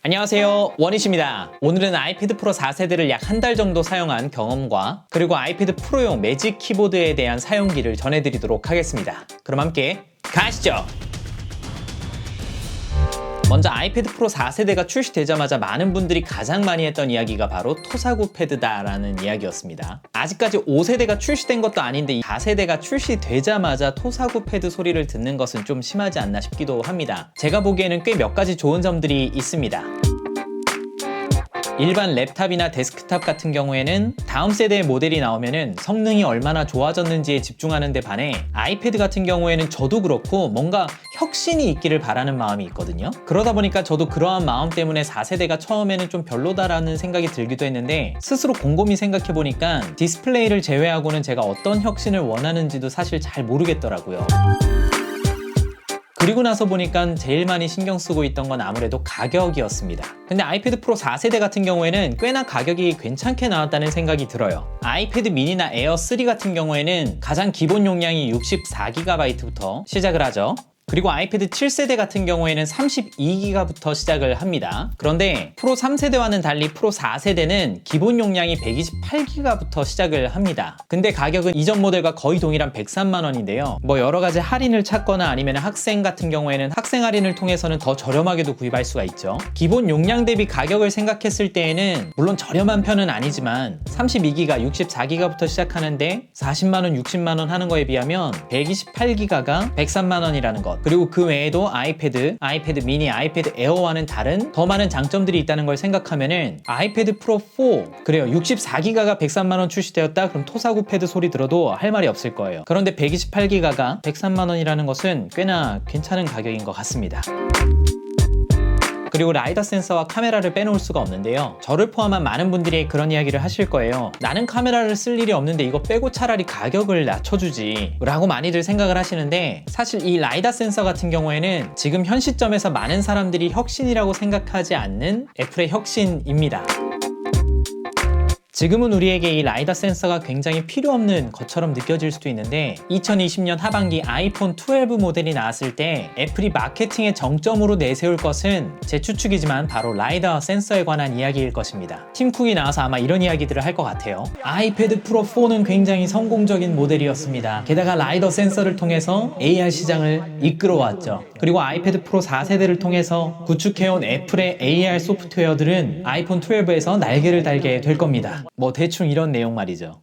안녕하세요, 원희씨입니다. 오늘은 아이패드 프로 4세대를 약 한 달 정도 사용한 경험과 그리고 아이패드 프로용 매직 키보드에 대한 사용기를 전해드리도록 하겠습니다. 그럼 함께 가시죠. 먼저 아이패드 프로 4세대가 출시되자마자 많은 분들이 가장 많이 했던 이야기가 바로 토사구 패드다라는 이야기였습니다. 아직까지 5세대가 출시된 것도 아닌데 4세대가 출시되자마자 토사구 패드 소리를 듣는 것은 좀 심하지 않나 싶기도 합니다. 제가 보기에는 꽤 몇 가지 좋은 점들이 있습니다. 일반 랩탑이나 데스크탑 같은 경우에는 다음 세대의 모델이 나오면은 성능이 얼마나 좋아졌는지에 집중하는 데 반해 아이패드 같은 경우에는 저도 그렇고 뭔가 혁신이 있기를 바라는 마음이 있거든요. 그러다 보니까 저도 그러한 마음 때문에 4세대가 처음에는 좀 별로다라는 생각이 들기도 했는데 스스로 곰곰이 생각해보니까 디스플레이를 제외하고는 제가 어떤 혁신을 원하는지도 사실 잘 모르겠더라고요. 그리고 나서 보니까 제일 많이 신경 쓰고 있던 건 아무래도 가격이었습니다. 근데 아이패드 프로 4세대 같은 경우에는 꽤나 가격이 괜찮게 나왔다는 생각이 들어요. 아이패드 미니나 에어 3 같은 경우에는 가장 기본 용량이 64GB부터 시작을 하죠. 그리고 아이패드 7세대 같은 경우에는 32GB부터 시작을 합니다. 그런데 프로 3세대와는 달리 프로 4세대는 기본 용량이 128GB부터 시작을 합니다. 근데 가격은 이전 모델과 거의 동일한 103만원인데요. 뭐 여러가지 할인을 찾거나 아니면 학생 같은 경우에는 학생 할인을 통해서는 더 저렴하게도 구입할 수가 있죠. 기본 용량 대비 가격을 생각했을 때에는 물론 저렴한 편은 아니지만 32GB, 64GB부터 시작하는데 40만원, 60만원 하는 거에 비하면 128GB가 103만원이라는 것, 그리고 그 외에도 아이패드 미니, 아이패드 에어와는 다른 더 많은 장점들이 있다는 걸 생각하면은 아이패드 프로 4, 그래요, 64GB가 103만원 출시되었다? 그럼 토사구 패드 소리 들어도 할 말이 없을 거예요. 그런데 128GB가 103만원이라는 것은 꽤나 괜찮은 가격인 것 같습니다. 그리고 라이더 센서와 카메라를 빼놓을 수가 없는데요. 저를 포함한 많은 분들이 그런 이야기를 하실 거예요. 나는 카메라를 쓸 일이 없는데 이거 빼고 차라리 가격을 낮춰주지 라고 많이들 생각을 하시는데, 사실 이 라이더 센서 같은 경우에는 지금 현 시점에서 많은 사람들이 혁신이라고 생각하지 않는 애플의 혁신입니다. 지금은 우리에게 이 라이더 센서가 굉장히 필요 없는 것처럼 느껴질 수도 있는데 2020년 하반기 아이폰 12 모델이 나왔을 때 애플이 마케팅의 정점으로 내세울 것은 제 추측이지만 바로 라이더 센서에 관한 이야기일 것입니다. 팀 쿡이 나와서 아마 이런 이야기들을 할 것 같아요. 아이패드 프로 4는 굉장히 성공적인 모델이었습니다. 게다가 라이더 센서를 통해서 AR 시장을 이끌어왔죠. 그리고 아이패드 프로 4세대를 통해서 구축해온 애플의 AR 소프트웨어들은 아이폰 12에서 날개를 달게 될 겁니다. 뭐 대충 이런 내용 말이죠.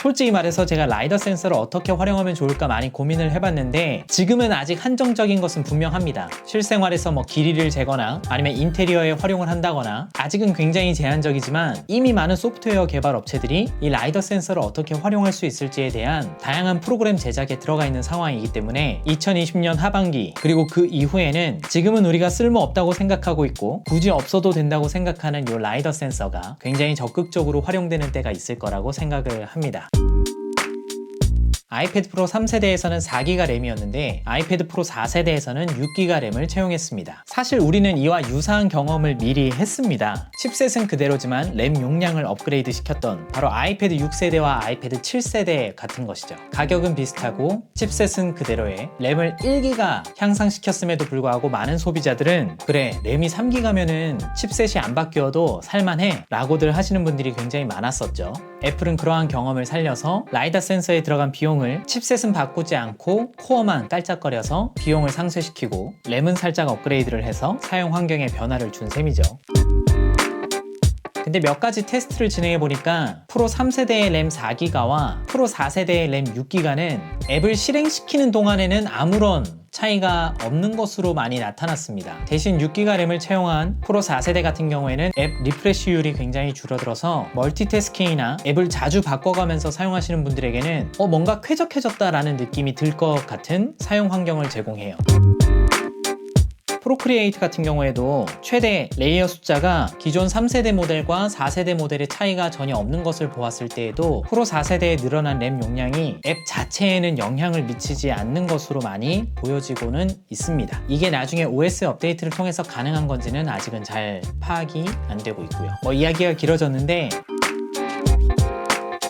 솔직히 말해서 제가 라이더 센서를 어떻게 활용하면 좋을까 많이 고민을 해봤는데 지금은 아직 한정적인 것은 분명합니다. 실생활에서 뭐 길이를 재거나 아니면 인테리어에 활용을 한다거나 아직은 굉장히 제한적이지만 이미 많은 소프트웨어 개발 업체들이 이 라이더 센서를 어떻게 활용할 수 있을지에 대한 다양한 프로그램 제작에 들어가 있는 상황이기 때문에 2020년 하반기 그리고 그 이후에는 지금은 우리가 쓸모없다고 생각하고 있고 굳이 없어도 된다고 생각하는 이 라이더 센서가 굉장히 적극적으로 활용되는 때가 있을 거라고 생각을 합니다. 아이패드 프로 3세대에서는 4GB 램이었는데 아이패드 프로 4세대에서는 6GB 램을 채용했습니다. 사실 우리는 이와 유사한 경험을 미리 했습니다. 칩셋은 그대로지만 램 용량을 업그레이드 시켰던 바로 아이패드 6세대와 아이패드 7세대 같은 것이죠. 가격은 비슷하고 칩셋은 그대로에 램을 1GB 향상시켰음에도 불구하고 많은 소비자들은 그래, 램이 3GB면은 칩셋이 안 바뀌어도 살만해 라고들 하시는 분들이 굉장히 많았었죠. 애플은 그러한 경험을 살려서 라이더 센서에 들어간 비용을 칩셋은 바꾸지 않고 코어만 깔짝거려서 비용을 상쇄시키고 램은 살짝 업그레이드를 해서 사용 환경에 변화를 준 셈이죠. 근데 몇 가지 테스트를 진행해 보니까 프로 3세대의 램 4GB와 프로 4세대의 램 6GB는 앱을 실행시키는 동안에는 아무런 차이가 없는 것으로 많이 나타났습니다. 대신 6GB 램을 채용한 프로 4세대 같은 경우에는 앱 리프레시율이 굉장히 줄어들어서 멀티태스킹이나 앱을 자주 바꿔가면서 사용하시는 분들에게는 뭔가 쾌적해졌다라는 느낌이 들 것 같은 사용 환경을 제공해요. 프로크리에이트 같은 경우에도 최대 레이어 숫자가 기존 3세대 모델과 4세대 모델의 차이가 전혀 없는 것을 보았을 때에도 프로 4세대에 늘어난 램 용량이 앱 자체에는 영향을 미치지 않는 것으로 많이 보여지고는 있습니다. 이게 나중에 OS 업데이트를 통해서 가능한 건지는 아직은 잘 파악이 안 되고 있고요. 이야기가 길어졌는데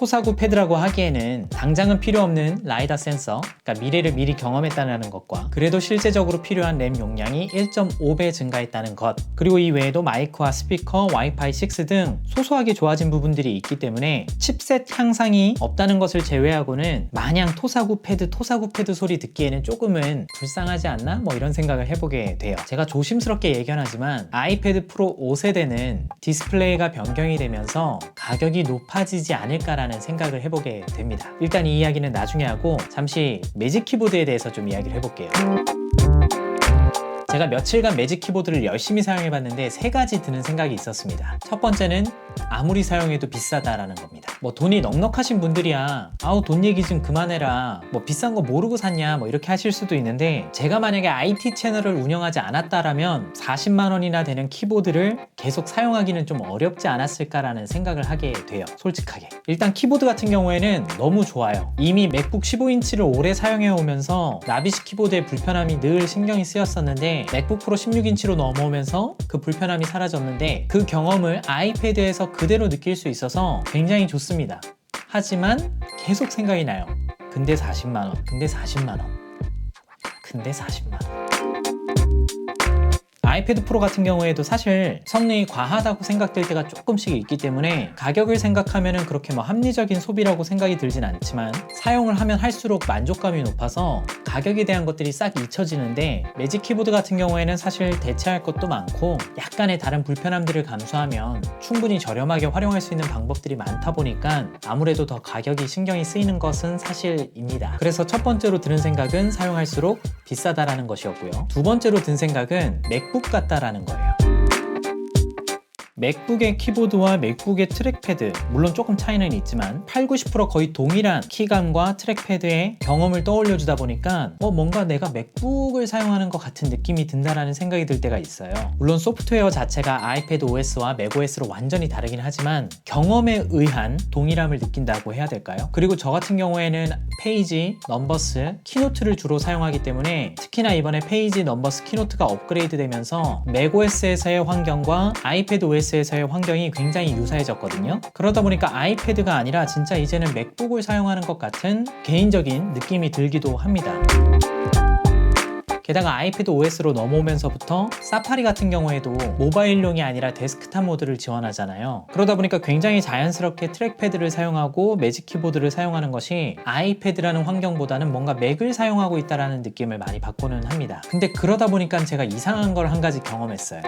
토사구 패드라고 하기에는 당장은 필요 없는 라이다 센서, 그러니까 미래를 미리 경험했다는 것과 그래도 실제적으로 필요한 램 용량이 1.5배 증가했다는 것, 그리고 이 외에도 마이크와 스피커, 와이파이 6 등 소소하게 좋아진 부분들이 있기 때문에 칩셋 향상이 없다는 것을 제외하고는 마냥 토사구 패드 소리 듣기에는 조금은 불쌍하지 않나? 뭐 이런 생각을 해보게 돼요. 제가 조심스럽게 예견하지만 아이패드 프로 5세대는 디스플레이가 변경이 되면서 가격이 높아지지 않을까라는 생각을 해보게 됩니다. 일단 이 이야기는 나중에 하고 잠시 매직 키보드에 대해서 좀 이야기를 해볼게요. 제가 며칠간 매직 키보드를 열심히 사용해봤는데 세 가지 드는 생각이 있었습니다. 첫 번째는 아무리 사용해도 비싸다라는 겁니다. 뭐 돈이 넉넉하신 분들이야 아우 돈 얘기 좀 그만해라, 뭐 비싼 거 모르고 샀냐, 뭐 이렇게 하실 수도 있는데, 제가 만약에 IT 채널을 운영하지 않았다라면 40만 원이나 되는 키보드를 계속 사용하기는 좀 어렵지 않았을까라는 생각을 하게 돼요. 솔직하게. 일단 키보드 같은 경우에는 너무 좋아요. 이미 맥북 15인치를 오래 사용해 오면서 나비식 키보드의 불편함이 늘 신경이 쓰였었는데 맥북 프로 16인치로 넘어오면서 그 불편함이 사라졌는데, 그 경험을 아이패드에서 그대로 느낄 수 있어서 굉장히 좋습니다. 하지만 계속 생각이 나요. 근데 40만원, 근데 40만원, 근데 40만원. 아이패드 프로 같은 경우에도 사실 성능이 과하다고 생각될 때가 조금씩 있기 때문에 가격을 생각하면 그렇게 뭐 합리적인 소비라고 생각이 들진 않지만, 사용을 하면 할수록 만족감이 높아서 가격에 대한 것들이 싹 잊혀지는데, 매직 키보드 같은 경우에는 사실 대체할 것도 많고 약간의 다른 불편함들을 감수하면 충분히 저렴하게 활용할 수 있는 방법들이 많다 보니까 아무래도 더 가격이 신경이 쓰이는 것은 사실입니다. 그래서 첫 번째로 드는 생각은 사용할수록 비싸다라는 것이었고요. 두 번째로 든 생각은 맥북 같다라는 거예요. 맥북의 키보드와 맥북의 트랙패드, 물론 조금 차이는 있지만 8, 90% 거의 동일한 키감과 트랙패드의 경험을 떠올려 주다 보니까 뭔가 내가 맥북을 사용하는 것 같은 느낌이 든다라는 생각이 들 때가 있어요. 물론 소프트웨어 자체가 아이패드 OS와 맥OS로 완전히 다르긴 하지만 경험에 의한 동일함을 느낀다고 해야 될까요? 그리고 저 같은 경우에는 페이지, 넘버스, 키노트를 주로 사용하기 때문에 특히나 이번에 페이지, 넘버스, 키노트가 업그레이드 되면서 맥OS에서의 환경과 아이패드 OS에서의 환경이 굉장히 유사해졌거든요. 그러다 보니까 아이패드가 아니라 진짜 이제는 맥북을 사용하는 것 같은 개인적인 느낌이 들기도 합니다. 게다가 아이패드 OS로 넘어오면서부터 사파리 같은 경우에도 모바일용이 아니라 데스크탑 모드를 지원하잖아요. 그러다 보니까 굉장히 자연스럽게 트랙패드를 사용하고 매직 키보드를 사용하는 것이 아이패드라는 환경보다는 뭔가 맥을 사용하고 있다는 느낌을 많이 받고는 합니다. 근데 그러다 보니까 제가 이상한 걸 한 가지 경험했어요.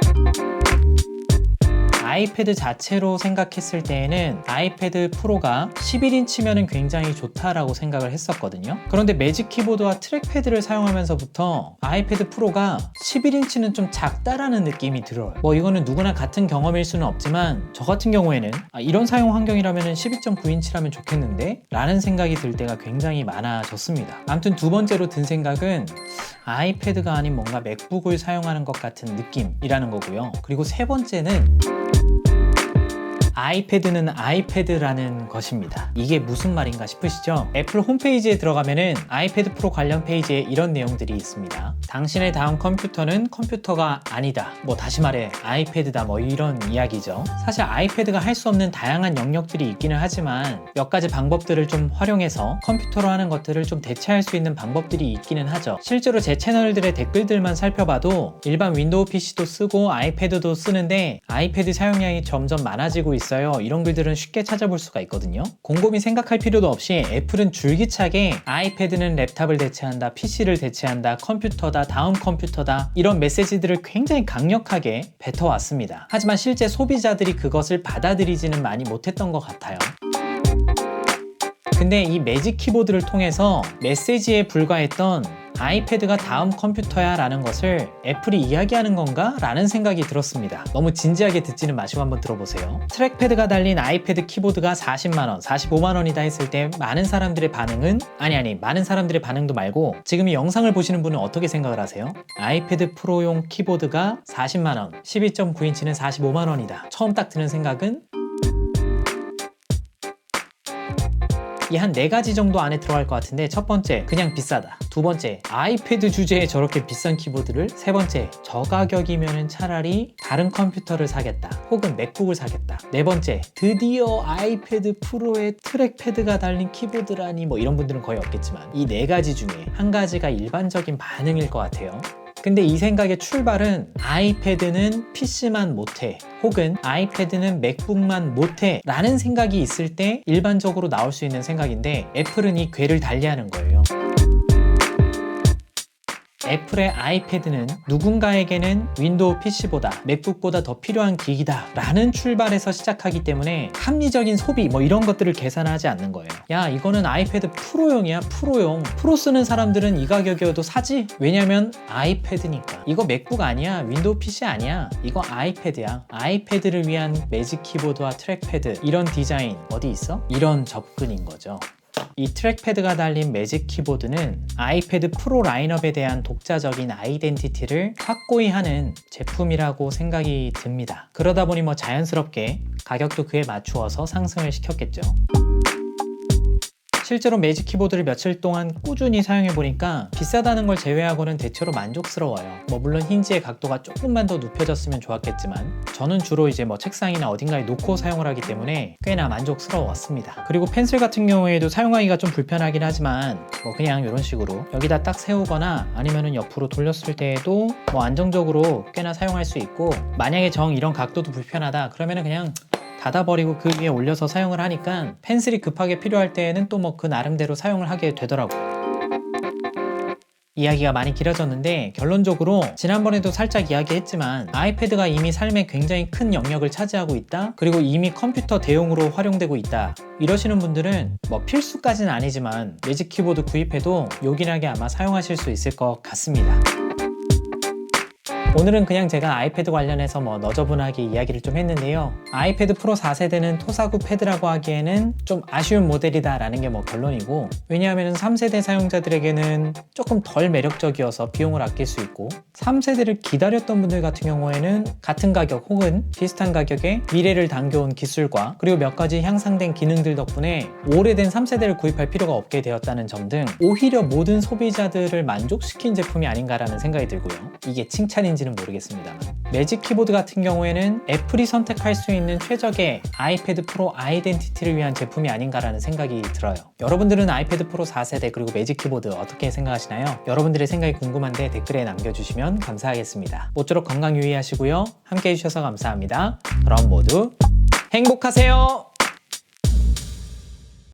아이패드 자체로 생각했을 때에는 아이패드 프로가 11인치면 굉장히 좋다라고 생각을 했었거든요. 그런데 매직 키보드와 트랙패드를 사용하면서부터 아이패드 프로가 11인치는 좀 작다라는 느낌이 들어요. 이거는 누구나 같은 경험일 수는 없지만 저 같은 경우에는 이런 사용 환경이라면 12.9인치라면 좋겠는데? 라는 생각이 들 때가 굉장히 많아졌습니다. 아무튼 두 번째로 든 생각은 아이패드가 아닌 뭔가 맥북을 사용하는 것 같은 느낌이라는 거고요. 그리고 세 번째는 아이패드는 아이패드라는 것입니다. 이게 무슨 말인가 싶으시죠? 애플 홈페이지에 들어가면은 아이패드 프로 관련 페이지에 이런 내용들이 있습니다. 당신의 다음 컴퓨터는 컴퓨터가 아니다. 다시 말해 아이패드다, 이런 이야기죠. 사실 아이패드가 할 수 없는 다양한 영역들이 있기는 하지만 몇 가지 방법들을 좀 활용해서 컴퓨터로 하는 것들을 좀 대체할 수 있는 방법들이 있기는 하죠. 실제로 제 채널들의 댓글들만 살펴봐도 일반 윈도우 PC도 쓰고 아이패드도 쓰는데 아이패드 사용량이 점점 많아지고 있어요. 이런 글들은 쉽게 찾아볼 수가 있거든요. 곰곰이 생각할 필요도 없이 애플은 줄기차게 아이패드는 랩탑을 대체한다, PC를 대체한다, 컴퓨터다, 다음 컴퓨터다, 이런 메시지들을 굉장히 강력하게 뱉어왔습니다. 하지만 실제 소비자들이 그것을 받아들이지는 많이 못했던 것 같아요. 근데 이 매직 키보드를 통해서 메시지에 불과했던 아이패드가 다음 컴퓨터야 라는 것을 애플이 이야기하는 건가? 라는 생각이 들었습니다. 너무 진지하게 듣지는 마시고 한번 들어보세요. 트랙패드가 달린 아이패드 키보드가 40만원, 45만원이다 했을 때 많은 사람들의 반응은 많은 사람들의 반응도 말고 지금 이 영상을 보시는 분은 어떻게 생각을 하세요? 아이패드 프로용 키보드가 40만원, 12.9인치는 45만원이다. 처음 딱 드는 생각은 이 한 4가지 정도 안에 들어갈 것 같은데, 첫 번째, 그냥 비싸다. 두 번째, 아이패드 주제에 저렇게 비싼 키보드를. 세 번째, 저 가격이면 차라리 다른 컴퓨터를 사겠다, 혹은 맥북을 사겠다. 네 번째, 드디어 아이패드 프로에 트랙패드가 달린 키보드라니. 뭐 이런 분들은 거의 없겠지만, 이 4가지 중에 한 가지가 일반적인 반응일 것 같아요. 근데 이 생각의 출발은 아이패드는 PC만 못해, 혹은 아이패드는 맥북만 못해 라는 생각이 있을 때 일반적으로 나올 수 있는 생각인데, 애플은 이 궤를 달리하는 거예요. 애플의 아이패드는 누군가에게는 윈도우 PC보다 맥북보다 더 필요한 기기다 라는 출발에서 시작하기 때문에 합리적인 소비 뭐 이런 것들을 계산하지 않는 거예요. 야, 이거는 아이패드 프로용이야, 프로용. 프로 쓰는 사람들은 이 가격이어도 사지? 왜냐면 아이패드니까. 이거 맥북 아니야, 윈도우 PC 아니야, 이거 아이패드야. 아이패드를 위한 매직 키보드와 트랙패드, 이런 디자인 어디 있어? 이런 접근인 거죠. 이 트랙패드가 달린 매직 키보드는 아이패드 프로 라인업에 대한 독자적인 아이덴티티를 확고히 하는 제품이라고 생각이 듭니다. 그러다 보니 뭐 자연스럽게 가격도 그에 맞추어서 상승을 시켰겠죠. 실제로 매직 키보드를 며칠 동안 꾸준히 사용해보니까 비싸다는 걸 제외하고는 대체로 만족스러워요. 뭐 물론 힌지의 각도가 조금만 더 눕혀졌으면 좋았겠지만, 저는 주로 이제 뭐 책상이나 어딘가에 놓고 사용을 하기 때문에 꽤나 만족스러웠습니다. 그리고 펜슬 같은 경우에도 사용하기가 좀 불편하긴 하지만, 뭐 그냥 이런 식으로 여기다 딱 세우거나 아니면은 옆으로 돌렸을 때에도 뭐 안정적으로 꽤나 사용할 수 있고, 만약에 정 이런 각도도 불편하다 그러면은 그냥 닫아버리고 그 위에 올려서 사용을 하니까 펜슬이 급하게 필요할 때에는 또 뭐 그 나름대로 사용을 하게 되더라고요. 이야기가 많이 길어졌는데, 결론적으로 지난번에도 살짝 이야기했지만 아이패드가 이미 삶에 굉장히 큰 영역을 차지하고 있다, 그리고 이미 컴퓨터 대용으로 활용되고 있다 이러시는 분들은 뭐 필수까지는 아니지만 매직 키보드 구입해도 요긴하게 아마 사용하실 수 있을 것 같습니다. 오늘은 그냥 제가 아이패드 관련해서 뭐 너저분하게 이야기를 좀 했는데요. 아이패드 프로 4세대는 토사구 패드라고 하기에는 좀 아쉬운 모델이다 라는 게 뭐 결론이고, 왜냐하면 3세대 사용자들에게는 조금 덜 매력적이어서 비용을 아낄 수 있고, 3세대를 기다렸던 분들 같은 경우에는 같은 가격 혹은 비슷한 가격에 미래를 당겨온 기술과 그리고 몇 가지 향상된 기능들 덕분에 오래된 3세대를 구입할 필요가 없게 되었다는 점 등 오히려 모든 소비자들을 만족시킨 제품이 아닌가라는 생각이 들고요. 이게 칭찬인지 모르겠습니다만, 매직 키보드 같은 경우에는 애플이 선택할 수 있는 최적의 아이패드 프로 아이덴티티를 위한 제품이 아닌가라는 생각이 들어요. 여러분들은 아이패드 프로 4세대 그리고 매직 키보드 어떻게 생각하시나요? 여러분들의 생각이 궁금한데 댓글에 남겨주시면 감사하겠습니다. 모쪼록 건강 유의하시고요. 함께 해주셔서 감사합니다. 그럼 모두 행복하세요.